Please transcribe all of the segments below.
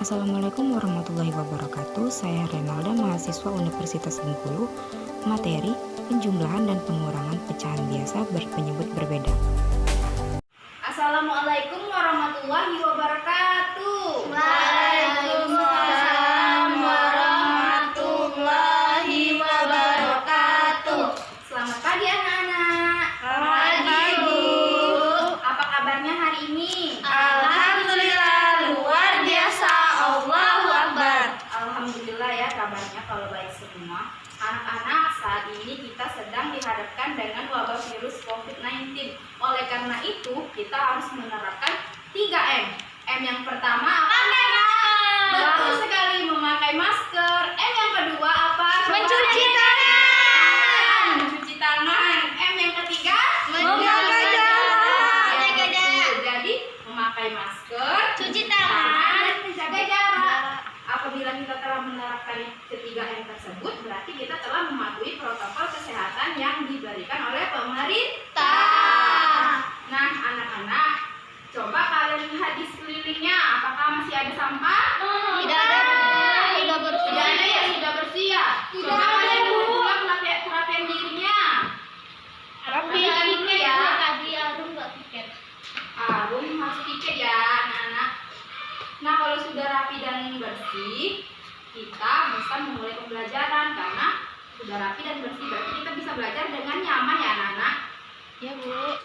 Assalamualaikum warahmatullahi wabarakatuh. Saya Renalda, mahasiswa Universitas Bengkulu. Materi penjumlahan dan pengurangan pecahan biasa berpenyebut berbeda. Assalamualaikum warahmatullahi wabarakatuh. Waalaikumsalam warahmatullahi wabarakatuh. Selamat pagi anak-anak. Pagi, Bu. Apa kabarnya hari ini? Alhamdulillah, luar biasa. Allahu Akbar. Alhamdulillah ya kabarnya kalau baik semua. Anak-anak, saat ini kita sedang dihadapkan dengan wabah virus COVID-19. Oleh karena itu, kita harus menerapkan 3M. M yang pertama apa? Betul sekali, memakai masker. M yang kedua apa? Mencuci tangan. Mencuci tangan. M yang ketiga? Menjaga jarak. Ya, betul. Jadi, memakai masker, Cuci tangan. dan menjaga jarak. Apabila kita telah menerapkan ketiga M tersebut, berarti kita telah mematuhi protokol kesehatan yang diberikan oleh pemerintah. Nah, anak-anak, coba kalian lihat di sekelilingnya, apakah masih ada sampah? Tidak ada, sudah bersih. Tidak ada ya, sudah bersih ya. Tidak Coba ada, kalian Bu. buka perapian dirinya. Rapikan dulu ya. Tadi Arum nggak tiket. Arum harus tiket ya, anak-anak. Nah, kalau sudah rapi dan bersih, kita bisa memulai pembelajaran karena sudah rapi dan bersih. Berarti kita bisa belajar dengan nyaman ya, anak-anak. Ya, Bu.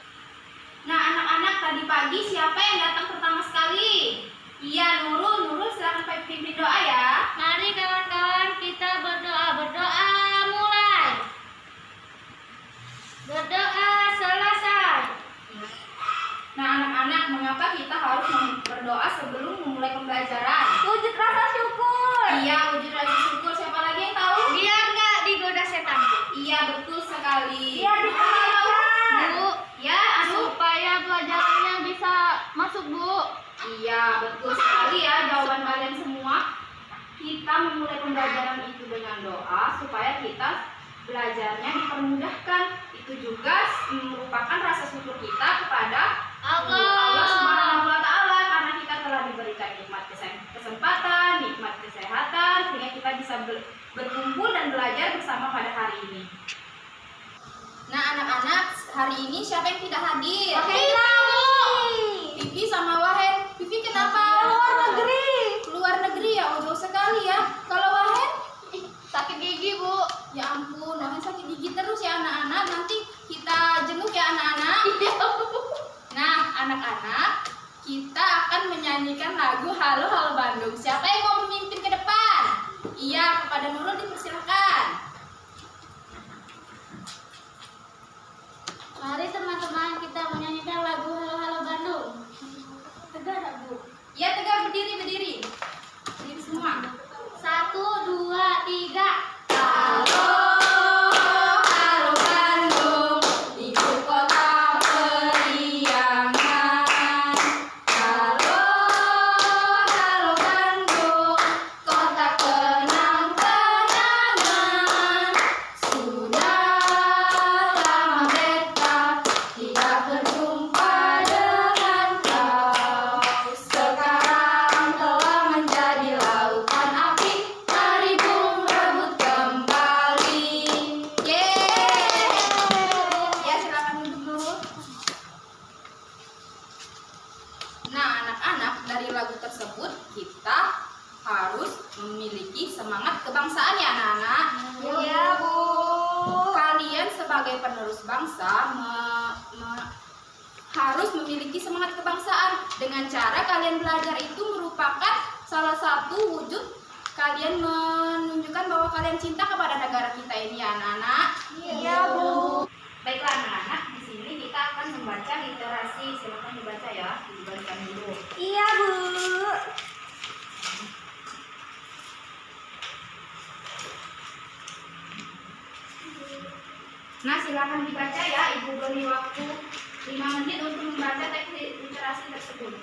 Nah, anak-anak, tadi pagi siapa yang datang pertama sekali? Iya, Nurul. Nurul, silakan pimpin doa ya. Mari kawan-kawan kita berdoa. Berdoa mulai. Berdoa selesai. Nah, anak-anak, mengapa kita harus berdoa sebelum memulai pembelajaran? Wujud rasa syukur. Iya, wujud rasa syukur. Siapa lagi yang tahu? Biar nggak digoda setan. Iya, betul sekali. Biar dipercaya. Bu, Ya, aduh. supaya pelajarannya bisa masuk, Bu. Iya, betul sekali ya jawaban kalian semua. Kita memulai pembelajaran itu dengan doa supaya kita belajarnya dipermudahkan. Itu juga merupakan rasa syukur kita kepada Allah Subhanahu wa Ta'ala karena kita telah diberikan nikmat kesempatan, nikmat kesehatan sehingga kita bisa berkumpul dan belajar bersama pada hari ini. Nah, anak-anak, hari ini siapa yang tidak hadir? Vivi sama Wahen. Vivi kenapa? Luar negeri ya, oh, jauh sekali ya. Kalau Wahen? Sakit gigi, Bu. Ya ampun, Wahen sakit gigi terus ya anak-anak. Nanti kita jenguk ya anak-anak. Nah, anak-anak, kita akan menyanyikan lagu Halo Halo Bandung. Siapa yang mau memimpin ke depan? Iya, kepada Nurul dipersilakan. Mari teman-teman kita menyanyikan lagu Halo Halo Bandung. Tegak, Bu. Ya, tegak, berdiri. Berdiri semua. 1, 2, 3. Halo, halo Bandung, ibu kota periangan. Halo, halo Bandung, kota kenang-kenangan. Sudah lama beta tidak berjumpa dengan kau. Sekarang telah menjadi lautan api, mari bung rebut kembali. Yeay. Ya, silakan duduk dulu. Nah, anak-anak, dari lagu tersebut kita harus memiliki semangat kebangsaan ya anak-anak. Iya, Bu. Kalian sebagai penerus bangsa harus memiliki semangat kebangsaan. Dengan cara kalian belajar itu merupakan salah satu wujud kalian menunjukkan bahwa kalian cinta kepada negara kita ini ya anak-anak. Iya, Bu. Baiklah anak-anak, di sini kita akan membaca literasi. Silakan dibaca ya, dibacakan dulu. Iya, Bu. Nah, silakan dibaca ya, Ibu beri waktu 5 menit untuk membaca teks literasi tersebut.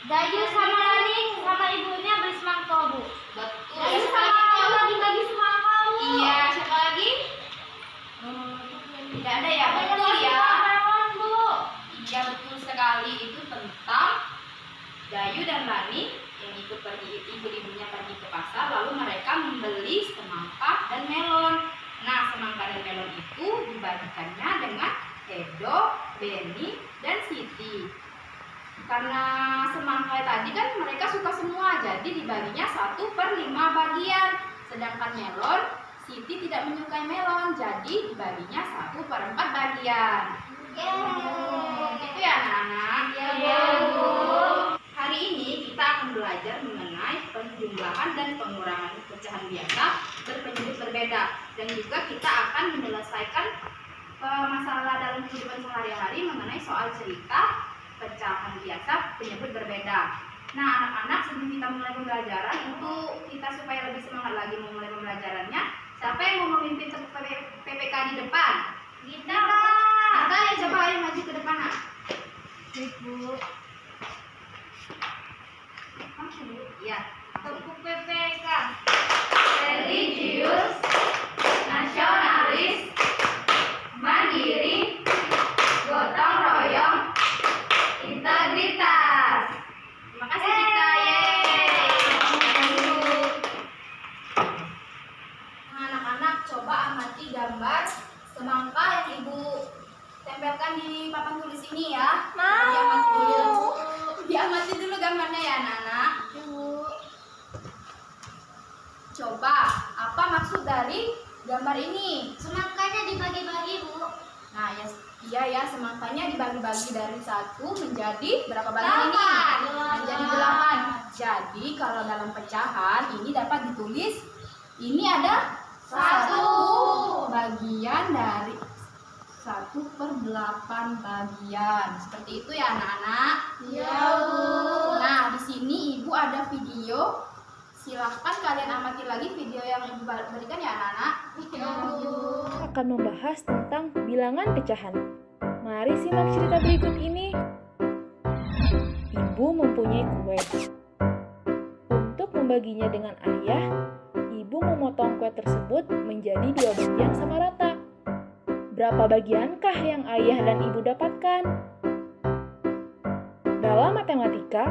Dayu sama Lani sama ibunya beli semangka, Bu. Betul. Dayu sama Lani lagi bagi semangka, Bu. Iya, siapa lagi? Tidak ada ya, betul ya. Melon, Bu. Iya, betul sekali. Itu tentang Dayu dan Lani yang ikut pergi, ibu-ibunya pergi ke pasar, lalu mereka membeli semangka dan melon. Nah, semangka dan melon itu dibagikannya dengan Edo, Benny, dan Siti. Karena semangka tadi kan mereka suka semua, jadi dibaginya 1/5 bagian. Sedangkan melon, Siti tidak menyukai melon, jadi dibaginya 1/4 bagian. Gitu ya anak-anak? Iya, Bu. Hari ini kita akan belajar mengenai penjumlahan dan pengurangan pecahan biasa berpenyebut berbeda, dan juga kita akan menyelesaikan masalah dalam kehidupan sehari-hari mengenai soal cerita pecahan biasa penyebut berbeda. Nah, anak-anak, sebelum kita mulai pembelajaran, untuk kita supaya lebih semangat lagi memulai pembelajarannya, siapa yang mau memimpin PPK di depan? Kita. Kita ya, coba ayo maju ke depan, nak. Bu. Ya. Buku PPK. Religius, nasionalis, mandiri, gotong royong, integritas. Terima kasih Dika. Anak-anak, coba amati gambar semangka yang Ibu tempelkan di papan tulis ini ya. Diamati dulu. Diamati dulu gambarnya ya, anak-anak. Coba, apa maksud dari gambar ini? Semangkanya dibagi-bagi, Bu. Nah, ya, iya ya, semangkanya dibagi-bagi dari 1 menjadi berapa bagian ini? 8. Menjadi 8. Jadi, kalau dalam pecahan ini dapat ditulis, ini ada 1 bagian dari 1/8 bagian. Seperti itu ya, anak-anak? Iya, Bu. Nah, di sini Ibu ada video. Silahkan kalian amati lagi video yang Ibu berikan ya, anak-anak. Iya, Bu. Akan membahas tentang bilangan pecahan. Mari simak cerita berikut ini. Ibu mempunyai kue. Untuk membaginya dengan ayah, ibu memotong kue tersebut menjadi 2 bagian sama rata. Berapa bagiankah yang ayah dan ibu dapatkan? Dalam matematika,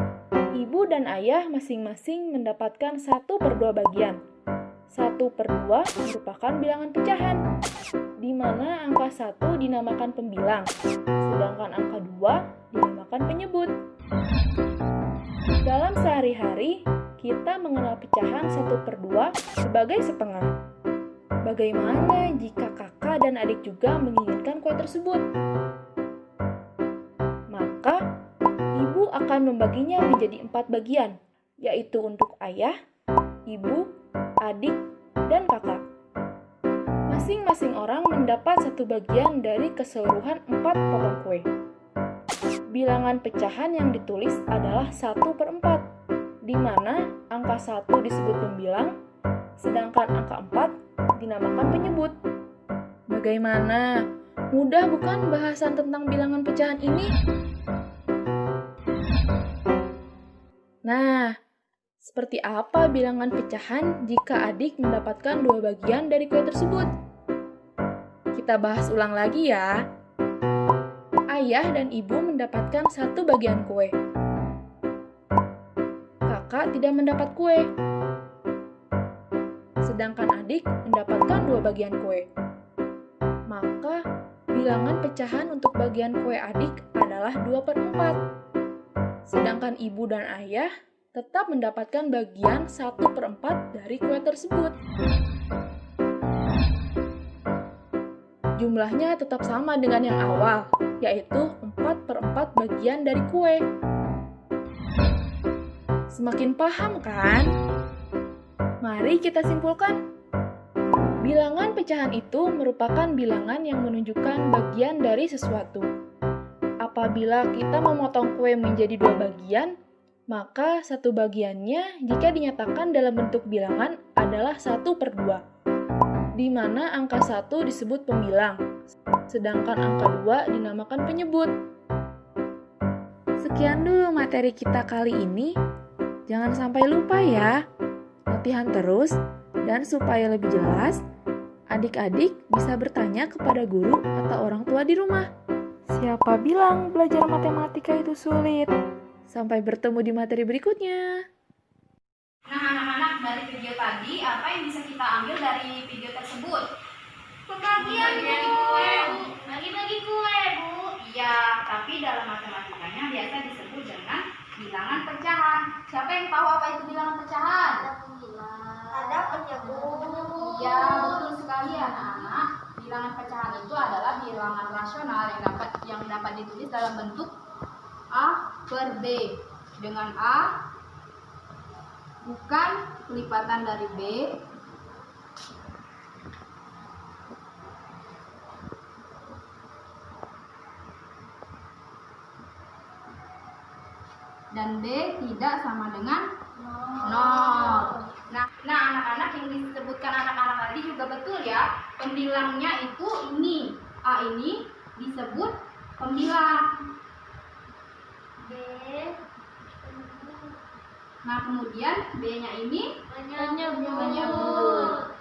ibu dan ayah masing-masing mendapatkan 1/2 bagian. 1/2 merupakan bilangan pecahan, di mana angka 1 dinamakan pembilang, sedangkan angka 2 dinamakan penyebut. Dalam sehari-hari, kita mengenal pecahan 1/2 sebagai setengah. Bagaimana jika kakak dan adik juga menginginkan kue tersebut? Maka, ibu akan membaginya menjadi 4 bagian, yaitu untuk ayah, ibu, adik, dan kakak. Masing-masing orang mendapat 1 bagian dari keseluruhan 4 potong kue. Bilangan pecahan yang ditulis adalah 1/4, di mana angka 1 disebut pembilang, sedangkan angka 4 dinamakan penyebut. Bagaimana? Mudah bukan bahasan tentang bilangan pecahan ini? Nah, seperti apa bilangan pecahan jika adik mendapatkan 2 bagian dari kue tersebut? Kita bahas ulang lagi ya. Ayah dan ibu mendapatkan 1 bagian kue. Kakak tidak mendapat kue. Sedangkan adik mendapatkan 2 bagian kue. Maka, bilangan pecahan untuk bagian kue adik adalah 2/4. Sedangkan ibu dan ayah tetap mendapatkan bagian 1/4 dari kue tersebut. Jumlahnya tetap sama dengan yang awal, yaitu 4/4 bagian dari kue. Semakin paham kan? Mari kita simpulkan. Bilangan pecahan itu merupakan bilangan yang menunjukkan bagian dari sesuatu. Apabila kita memotong kue menjadi 2 bagian, maka 1 bagiannya jika dinyatakan dalam bentuk bilangan adalah 1/2, di mana angka 1 disebut pembilang, sedangkan angka 2 dinamakan penyebut. Sekian dulu materi kita kali ini. Jangan sampai lupa ya. Latihan terus dan supaya lebih jelas, adik-adik bisa bertanya kepada guru atau orang tua di rumah. Siapa bilang belajar matematika itu sulit? Sampai bertemu di materi berikutnya. Nah, anak-anak, dari video tadi, apa yang bisa kita ambil dari video tersebut? Pembagian kue, Bu. Bagi-bagi kue, Bu. Iya, tapi dalam matematikanya biasa disebut dengan bilangan pecahan. Siapa yang tahu apa itu bilangan pecahan? Ada penyebut. Iya, betul sekali anak-anak. Bilangan pecahan itu adalah bilangan rasional yang dapat ditulis dalam bentuk A per B. Dengan A bukan kelipatan dari B, dan B tidak sama dengan 0. Nah, anak-anak yang disebutkan anak-anak tadi juga betul ya. Pembilangnya itu ini. A ini disebut pembilang. B. Nah, kemudian B-nya ini Penyebut.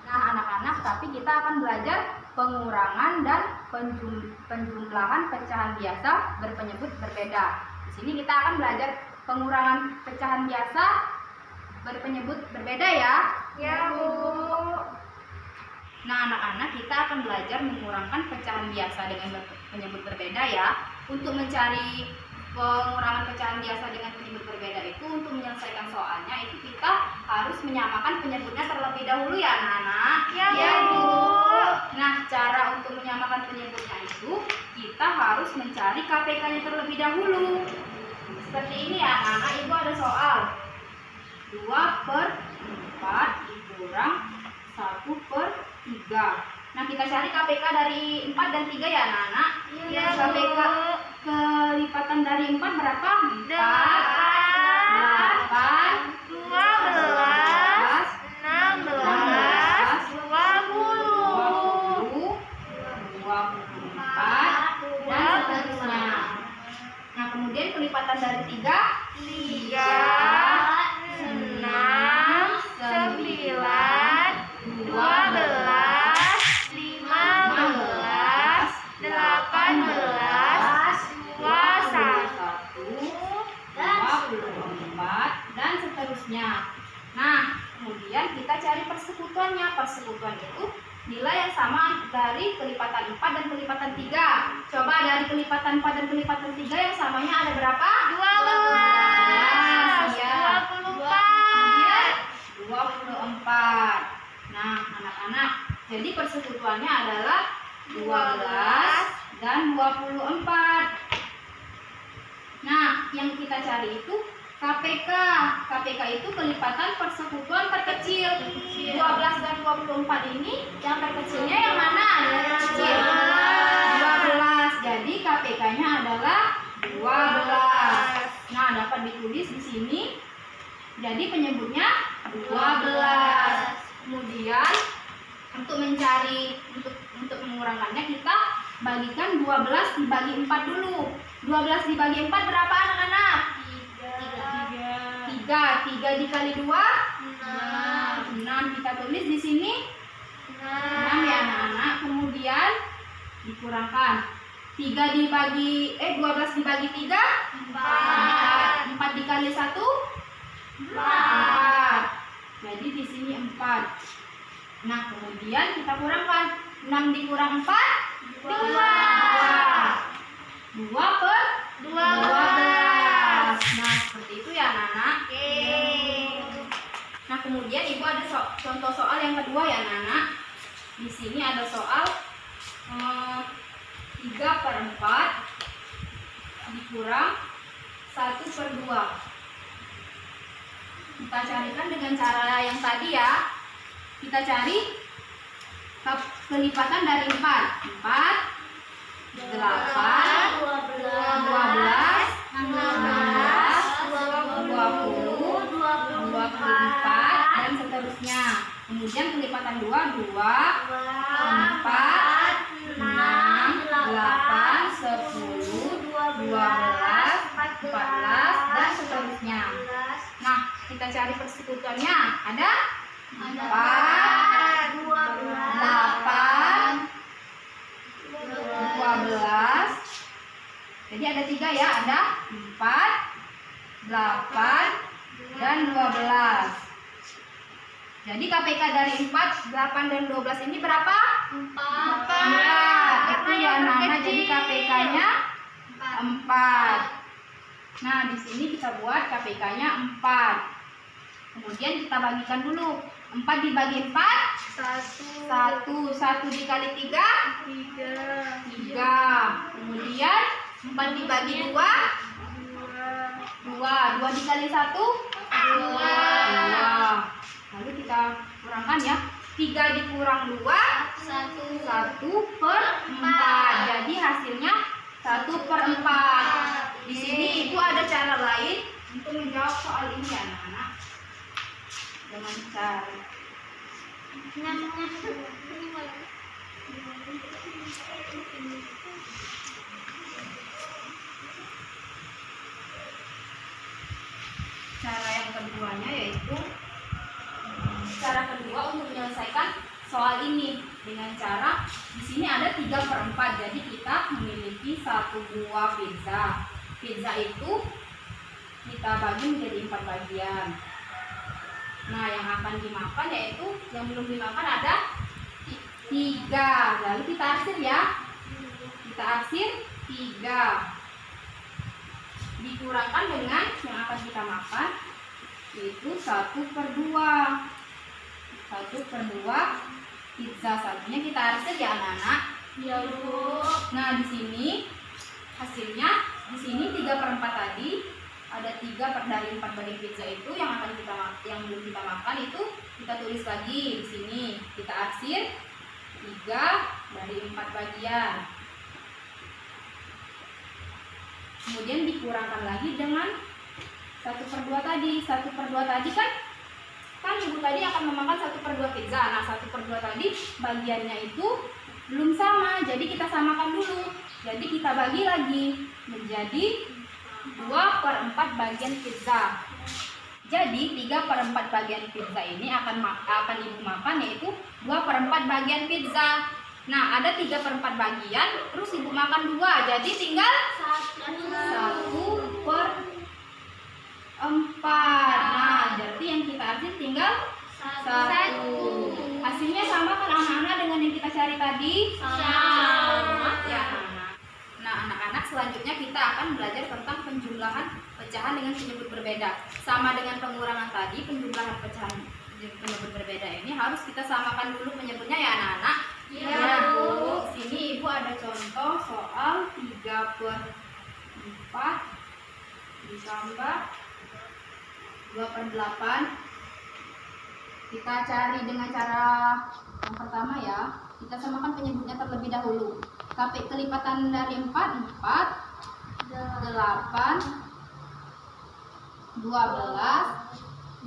Nah, anak-anak, tapi kita akan belajar pengurangan dan penjumlahan pecahan biasa berpenyebut berbeda. Di sini kita akan belajar pengurangan pecahan biasa berpenyebut berbeda ya. Ya, Bu. Nah, anak-anak, kita akan belajar mengurangkan pecahan biasa dengan penyebut berbeda ya. Untuk mencari pengurangan pecahan biasa dengan penyebut berbeda itu, untuk menyelesaikan soalnya itu kita harus menyamakan penyebutnya terlebih dahulu ya anak-anak. Ya, Bu. Nah, cara untuk menyamakan penyebutnya itu kita harus mencari KPK-nya terlebih dahulu. Seperti ini ya anak-anak, ibu ada soal 2/4 dikurang 1/3. Nah, kita cari KPK dari 4 dan 3 ya anak-anak. Iya, KPK Bu. kelipatan dari 4 berapa? 4, 8, 12, 16, 20, 24, dan seterusnya. Nah, kemudian kelipatan dari 3, 3, 6, 9, 12, 15, 18, 21, 24, dan seterusnya. Nah, kemudian kita cari persekutuannya. Persekutuan itu nilai yang sama dari kelipatan 4 dan kelipatan 3. Coba dari kelipatan 4 dan kelipatan 3 yang samanya ada berapa? 12, Iya. 24. 24. Nah, anak-anak, jadi persekutuannya adalah 12 dan 24. Nah, yang kita cari itu KPK. KPK itu kelipatan persekutuan terkecil. 12 dan 24 ini yang terkecilnya yang mana? Yang terkecil 12. Jadi KPK-nya adalah 12. Nah, dapat ditulis di sini. Jadi penyebutnya 12. Kemudian untuk mencari untuk mengurangannya kita bagikan 12 dibagi 4 dulu. 12 dibagi 4 berapa anak-anak? 3. 3 dikali 2? 6. Kita tulis di sini 6 ya anak-anak. Kemudian dikurangkan 12 dibagi 3? 4. 4 dikali 1? 4. Jadi di sini 4. Nah, kemudian kita kurangkan 6 dikurang 4? 2/12. Nah, seperti itu ya anak-anak. Nah, kemudian ibu ada contoh soal yang kedua ya anak-anak. Di sini ada soal 3/4 dikurang 1/2. Kita carikan dengan cara yang tadi ya. Kita cari kelipatan dari 4. 4, 8, 12, 16, 20, 24, dan seterusnya. Kemudian kelipatan 2, 2, 4, 8, 10, 12, 14, dan seterusnya. Nah, kita cari persekutuannya. Ada 4, 8, 12. Jadi ada 3 ya, ada 4, 8, dan 12. Jadi KPK dari 4, 8, dan 12 ini berapa? 4. Itu ya anak-anak, jadi KPK-nya 4. Nah, di sini kita buat KPK-nya 4. Kemudian kita bagikan dulu. 4 dibagi 4, 1. 1 dikali 3, 3. Kemudian 4 dibagi 2, 2. 2 dikali 1, 2. Lalu kita kurangkan ya. 3 dikurang 2, 1/4. Jadi hasilnya 1/4. Di sini ibu ada cara lain untuk menjawab soal ini ya anak-anak. Dengan cara yang keduanya yaitu cara kedua untuk menyelesaikan soal ini dengan cara di sini ada 3/4. Jadi kita memiliki 1 buah pizza. Pizza itu kita bagi menjadi 4 bagian. Nah, yang akan dimakan yaitu yang belum dimakan ada 3. Lalu kita arsir ya. Kita arsir 3 dikurangkan dengan yang akan kita makan yaitu 1/2. 1/2 pizza satunya kita arsir ya anak-anak. Ya Bu. Nah, di sini hasilnya di sini 3/4 tadi ada 3 dari 4 bagian pizza itu yang belum kita makan itu kita tulis lagi di sini. Kita arsir 3 dari 4 bagian. Kemudian dikurangkan lagi dengan 1/2 tadi. 1/2 tadi kan ibu tadi akan memakan 1/2 pizza. Nah, 1/2 tadi bagiannya itu belum sama, jadi kita samakan dulu. Jadi kita bagi lagi menjadi 2/4 bagian pizza. Jadi 3/4 bagian pizza ini akan ibu makan yaitu 2/4 bagian pizza. Nah, ada 3/4 bagian, terus ibu makan 2, jadi tinggal 1/4. Nah, jadi yang kita arsir tinggal 1. Hasilnya sama kan anak-anak dengan yang kita cari tadi? Sama ya anak-anak. Nah, anak-anak selanjutnya kita akan belajar tentang penjumlahan pecahan dengan penyebut berbeda. Sama dengan pengurangan tadi, penjumlahan pecahan penyebut berbeda ini harus kita samakan dulu penyebutnya ya anak-anak. Ya Bu, sini ibu ada contoh soal 3/4 ditambah 2/8. Kita cari dengan cara yang pertama ya. Kita samakan penyebutnya terlebih dahulu. Kelipatan dari 4, 8, 12,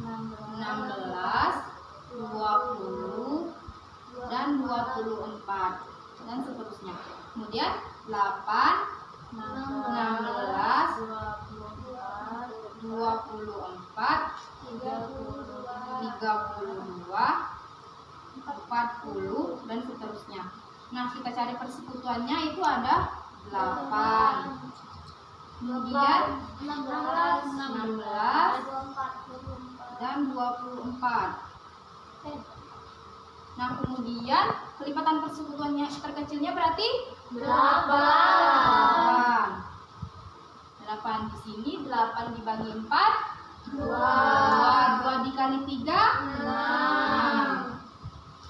16, 20, dan 24, dan seterusnya. Kemudian 8, 16, 24, 32, 40, dan seterusnya. Nah, kita cari persekutuannya itu ada 8. Kemudian 16, dan 24. Nah, kemudian kelipatan persekutuannya terkecilnya berarti 8. 8 di sini 8 dibagi 4, 2 dikali 3, 6.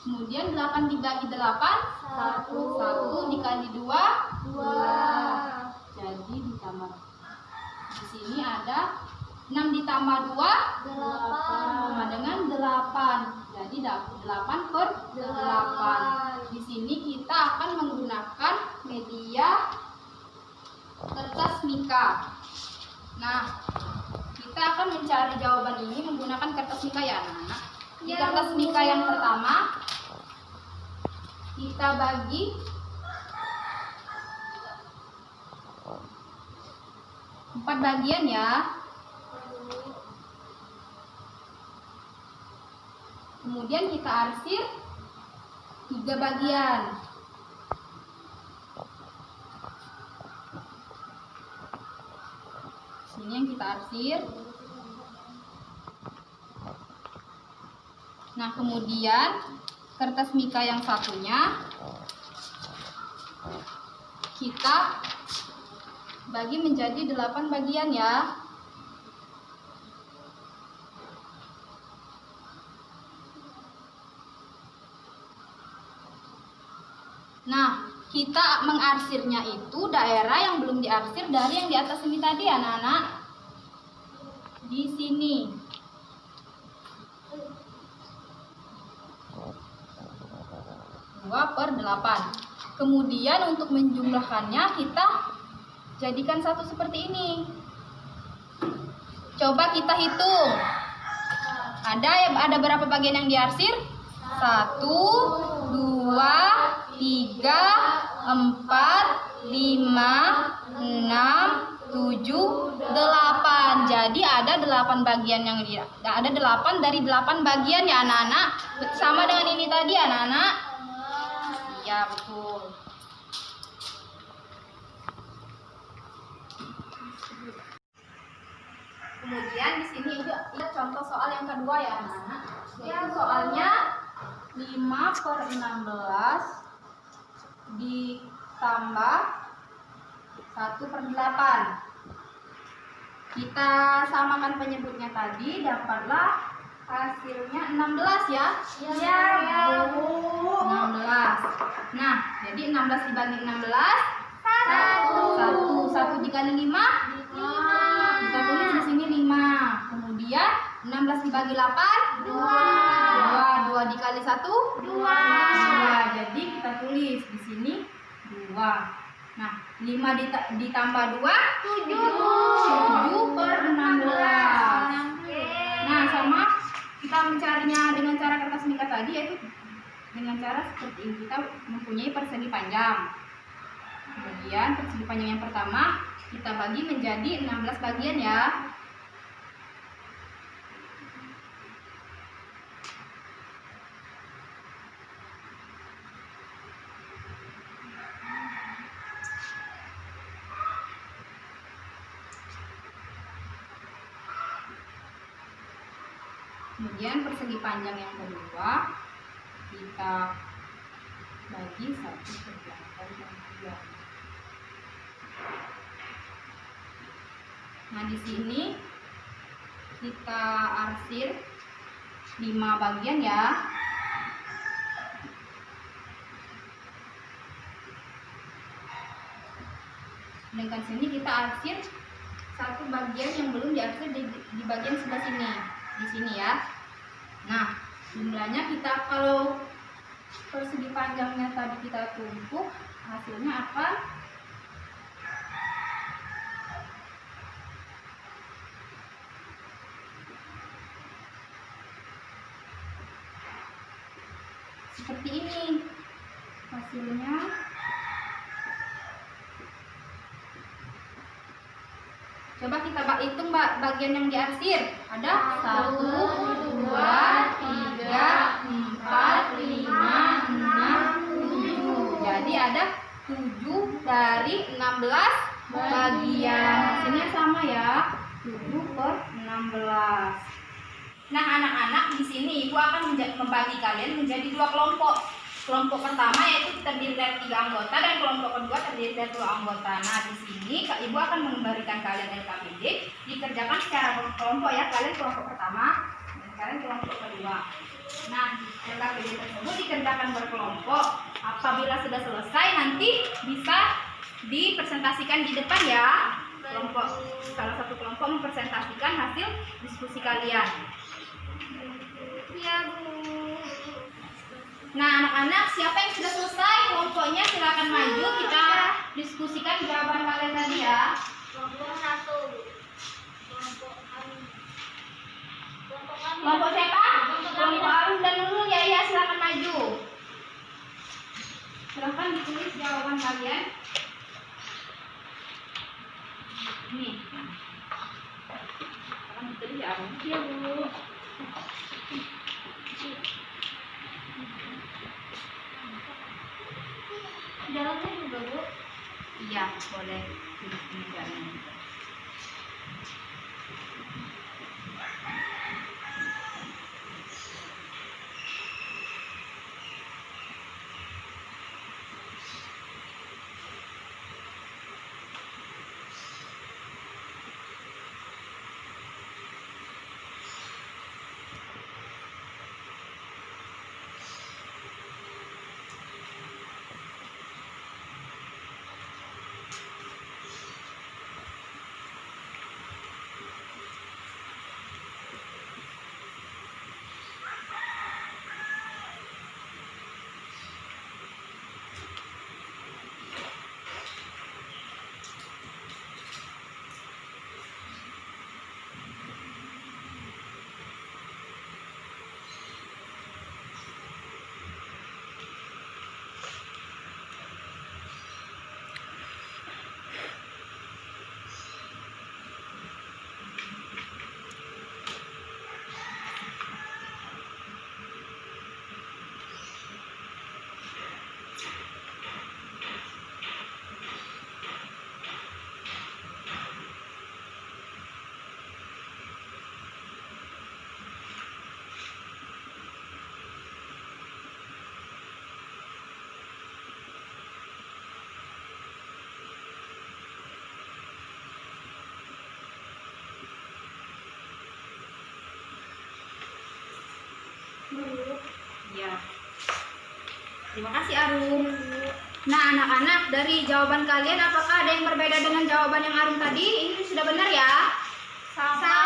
Kemudian 8 dibagi 8, 1 dikali 2, 2. Jadi ditambah. Di sini ada 6 ditambah 2, 8. Sama dengan 8. Jadi 8/8. Di sini kita akan menggunakan media kertas mika. Nah, kita akan mencari jawaban ini menggunakan kertas mika ya anak-anak. Di kertas mika yang pertama kita bagi 4 bagian ya. Kemudian kita arsir 3 bagian. Sini yang kita arsir. Nah, kemudian kertas mika yang satunya kita bagi menjadi 8 bagian ya. Nah, kita mengarsirnya itu daerah yang belum diarsir dari yang di atas ini tadi anak-anak. Di sini. Dua per 8. Kemudian untuk menjumlahkannya kita jadikan satu seperti ini. Coba kita hitung. Ada berapa bagian yang diarsir? 1, 2, 3, 4, 5, 6, 7, 8. Jadi ada 8 bagian yang ada 8 dari 8 bagian ya anak-anak. Sama dengan ini tadi anak-anak. Iya, betul. Kemudian di sini ada contoh soal yang kedua ya anak-anak. Ya, soalnya 5 per 16 ditambah 1 per 8. Kita samakan penyebutnya tadi, dapatlah hasilnya 16 ya. Ya, Bu. 16. Nah, jadi 16 dibagi 16 1 dikali 5 kita tulis di sini 5. Kemudian 16 dibagi 8 2 dikali 1 2. Jadi kita tulis di sini 2. Nah, 5 ditambah 2 7 per 16. Nah, sama kita mencarinya dengan cara kertas mika tadi, yaitu dengan cara seperti ini. Kita mempunyai persegi panjang. Kemudian persegi panjang yang pertama kita bagi menjadi 16 bagian ya. Kemudian persegi panjang yang kedua kita bagi 1 per 8. Nah, di sini kita arsir 5 bagian ya. Sedangkan sini kita arsir 1 bagian yang belum diarsir di bagian sebelah sini. Di sini ya. Nah, jumlahnya kita kalau persegi panjangnya tadi kita tumpuk, hasilnya akan seperti ini hasilnya. Coba kita hitung bagian yang diarsir. Ada 1, 2, 3, 4, 5, 6, 7. Jadi ada 7 dari 16 bagian. Hasilnya sama ya, 7 per 16. Nah, anak-anak, di sini Ibu akan membagi kalian menjadi 2 kelompok. Kelompok pertama yaitu terdiri dari 3 anggota dan kelompok kedua terdiri dari 2 anggota. Nah, di sini Ibu akan memberikan kalian LKPD dikerjakan secara berkelompok ya. Kalian kelompok pertama dan kalian kelompok kedua. Nah, LKPD tersebut dikerjakan berkelompok. Apabila sudah selesai nanti bisa dipresentasikan di depan ya. Salah satu kelompok mempresentasikan hasil diskusi kalian. Ya, Bu. Nah, anak-anak, siapa yang sudah selesai kelompoknya silakan maju, kita diskusikan jawaban kalian tadi ya. Kelompok 1. Kelompok siapa? Kelompok Arun dan Nurul ya, silakan maju. Silakan ditulis jawaban kalian. Nih. Arum. Iya, Bu. Jalannya juga, Bu. Iya, boleh duduk di meja. Ya. Terima kasih Arum. Nah, anak-anak, dari jawaban kalian apakah ada yang berbeda dengan jawaban yang Arum tadi? Ini sudah benar ya? Sama,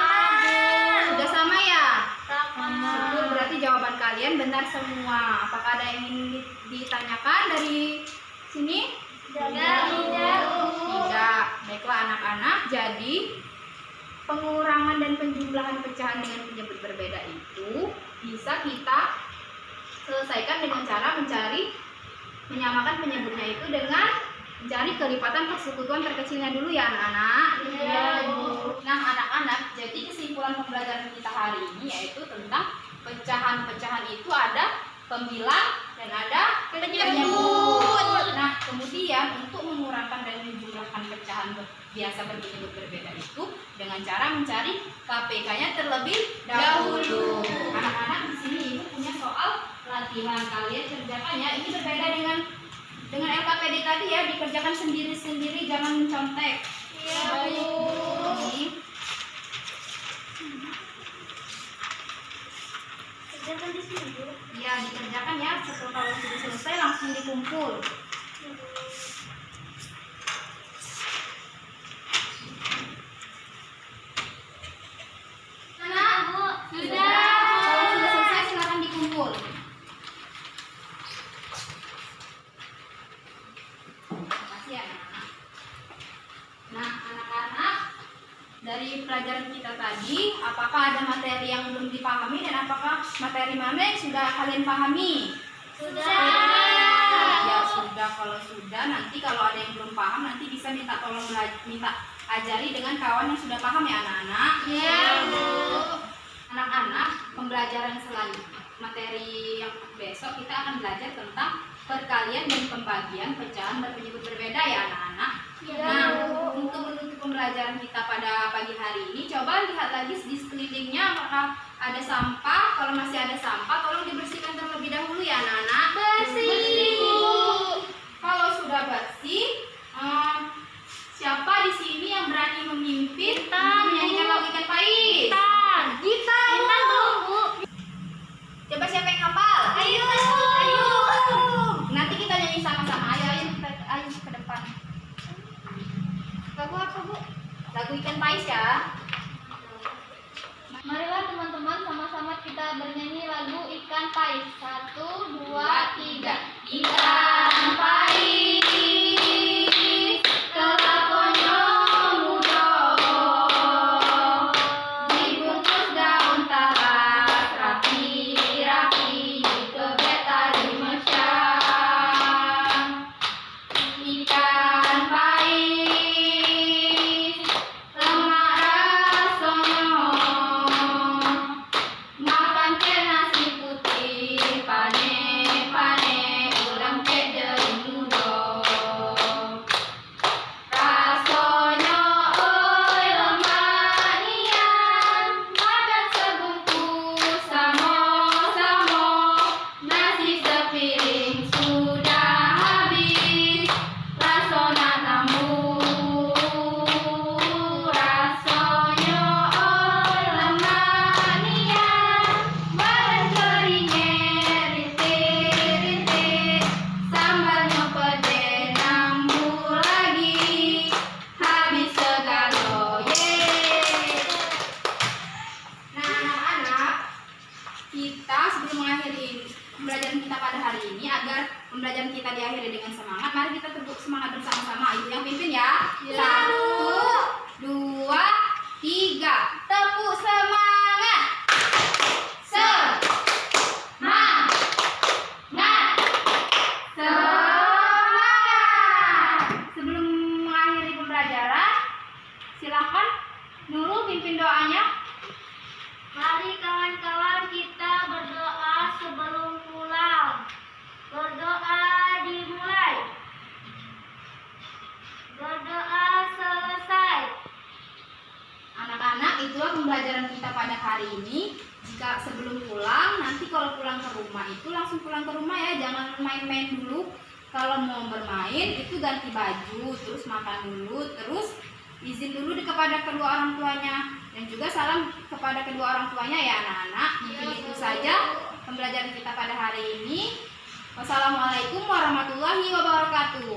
Bu. Sudah sama ya? Sama. Betul, berarti jawaban kalian benar semua. Apakah ada yang ingin ditanyakan dari sini? Tidak, Bu. Tidak. Baiklah anak-anak, jadi pengurangan dan penjumlahan pecahan dengan penyebut berbeda itu bisa kita selesaikan dengan cara menyamakan penyebutnya itu dengan mencari kelipatan persekutuan terkecilnya dulu ya anak-anak. Iya, Bu. Nah anak-anak, jadi kesimpulan pembelajaran kita hari ini yaitu tentang pecahan-pecahan itu ada pembilang dan ada penyebut. Nah kemudian untuk mengurangkan dan menjumlahkan pecahan biasa berpenyebut berbeda itu dengan cara mencari KPK-nya terlebih dahulu. Anak-anak di sini ibu punya soal latihan, kalian kerjakan ya. Ini berbeda dengan LKPD tadi ya, dikerjakan sendiri-sendiri, jangan mencontek. Iya, Bu. Ini. Kerjakan di sini, Bu. Ya dikerjakan ya, setelah kalau sudah selesai langsung dikumpul. Anak, Bu. kalau sudah selesai silakan dikumpul. Terima kasih ya anak-anak. Nah anak-anak, dari pelajaran kita tadi, apakah ada materi yang belum dipahami dan apakah materi mana yang sudah kalian pahami? Ya sudah, kalau sudah nanti kalau ada yang belum paham nanti bisa minta tolong minta ajari dengan kawan yang sudah paham ya anak-anak. Iya, Bu. Anak-anak, pembelajaran selanjutnya materi yang besok kita akan belajar tentang perkalian dan pembagian pecahan berpenyebut berbeda ya anak-anak. Iya, Nah, Bu. untuk menutup pembelajaran kita pada pagi hari ini, coba lihat lagi di sekelilingnya apakah ada sampah. Kalau masih ada sampah, tolong dibersihkan terlebih dahulu ya anak-anak. Bersih, Bu. Kalau sudah bersih, siapa di sini yang berani memimpin Kita, untuk menyanyikan Bu. lagu ikan pais? Kita dong, Bu. Coba siapa yang hafal? Ayo. Nanti kita nyanyi sama-sama. Ayo ke depan. Lagu apa, Bu? Lagu ikan pais ya. Marilah teman-teman sama-sama kita bernyanyi lagu Ikan Pais. 1, 2, 3. Ikan pais kelakonyo mudo, dibungkus daun talas rapi-rapi, kebet tali mesyang. Ikan pais lemak rasonyo, kita sebelum mengakhiri pembelajaran kita pada hari ini, agar pembelajaran kita diakhiri dengan semangat, mari kita tepuk semangat bersama-sama. Ibu yang pimpin ya. 1, 2, 3. Tepuk semangat. Semangat. Sebelum mengakhiri pembelajaran, silakan Nurul pimpin doanya. Mari kawan-kawan kita berdoa sebelum pulang. Berdoa dimulai. Berdoa selesai. Anak-anak, itulah pembelajaran kita pada hari ini. Jika sebelum pulang, nanti kalau pulang ke rumah itu langsung pulang ke rumah ya, jangan main-main dulu. Kalau mau bermain itu ganti baju, terus makan dulu, terus izin dulu kepada kedua orang tuanya, dan juga salam kepada kedua orang tuanya ya anak-anak. Mungkin itu saja pembelajaran kita pada hari ini. Wassalamualaikum warahmatullahi wabarakatuh.